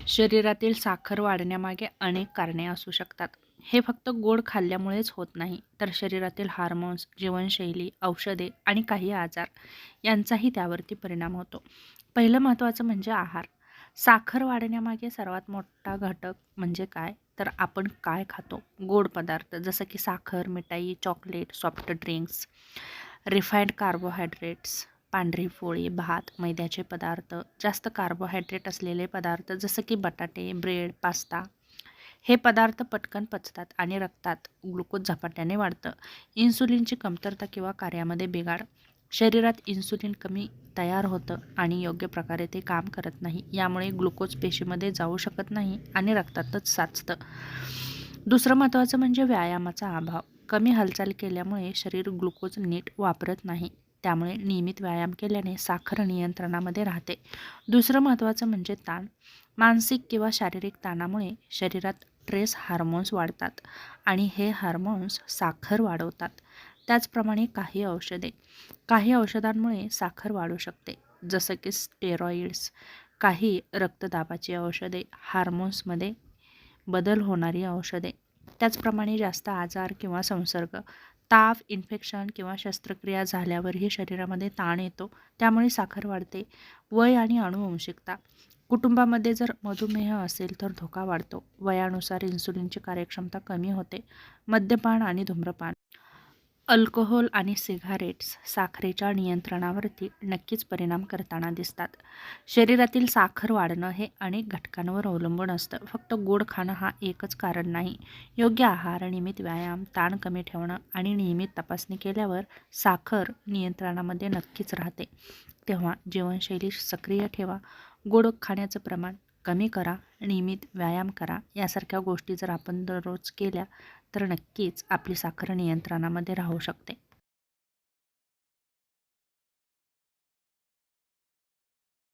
शरीरातील साखर वाढण्यामागे अनेक कारणे असू शकतात. हे फक्त गोड खाल्ल्यामुळेच होत नाही, तर शरीरातील हार्मोन्स, जीवनशैली, औषधे आणि काही आजार यांचाही त्यावरती परिणाम होतो. पहिलं महत्त्वाचं म्हणजे आहार. साखर वाढण्यामागे सर्वात मोठा घटक म्हणजे काय? तर आपण काय खातो? गोड पदार्थ जसं की साखर, मिठाई, chocolate, soft drinks, refined carbohydrates, पांढरी पोळी, भात, मैद्याचे पदार्थ, जास्त कार्बोहायड्रेट असलेले पदार्थ जसं की बटाटे, ब्रेड, पास्ता. हे पदार्थ पटकन पचतात आणि रक्तात ग्लुकोज झपाट्याने वाढतं. इन्सुलिनची कमतरता किंवा कार्यामध्ये बिघाड. शरीरात इन्सुलिन कमी तयार होतं आणि योग्य प्रकारे ते काम करत नाही. यामुळे ग्लुकोज पेशीमध्ये जाऊ शकत नाही आणि रक्तातच साचतं. दुसरं महत्त्वाचं म्हणजे व्यायामाचा अभाव. कमी हालचाल केल्यामुळे शरीर ग्लुकोज नीट वापरत नाही. त्यामुळे नियमित व्यायाम केल्याने साखर नियंत्रणामध्ये राहते. दुसरं महत्त्वाचं म्हणजे ताण. मानसिक किंवा शारीरिक ताणामुळे शरीरात स्ट्रेस हार्मोन्स वाढतात आणि हे हार्मोन्स साखर वाढवतात. त्याचप्रमाणे काही औषधांमुळे साखर वाढू शकते, जसं की स्टेरॉइड्स, काही रक्तदाबाची औषधे, हार्मोन्समध्ये बदल होणारी औषधे. त्याचप्रमाणे जास्त आजार किंवा संसर्ग, ताप, इन्फेक्शन किंवा शस्त्रक्रिया झाल्यावरही शरीरामध्ये ताण येतो, त्यामुळे साखर वाढते. वय आणि अनुवंशिकता. कुटुंबामध्ये जर मधुमेह असेल तर धोका वाढतो. वयानुसार इन्सुलिनची कार्यक्षमता कमी होते. मद्यपान आणि धूम्रपान, अल्कोहोल आणि सिगारेट्स साखरेच्या नियंत्रणावरती नक्कीच परिणाम करताना दिसतात. शरीरातील साखर वाढणं हे अनेक घटकांवर अवलंबून असतं. फक्त गोड खाणं हा एकच कारण नाही. योग्य आहार, नियमित व्यायाम, ताण कमी ठेवणं आणि नियमित तपासणी केल्यावर साखर नियंत्रणामध्ये नक्कीच राहते. तेव्हा जीवनशैली सक्रिय ठेवा, गोड खाण्याचं प्रमाण कमी करा, नियमित व्यायाम करा. यासारख्या गोष्टी जर आपण दररोज केल्या तर नक्कीच आपली साखर नियंत्रणामध्ये राहू शकते.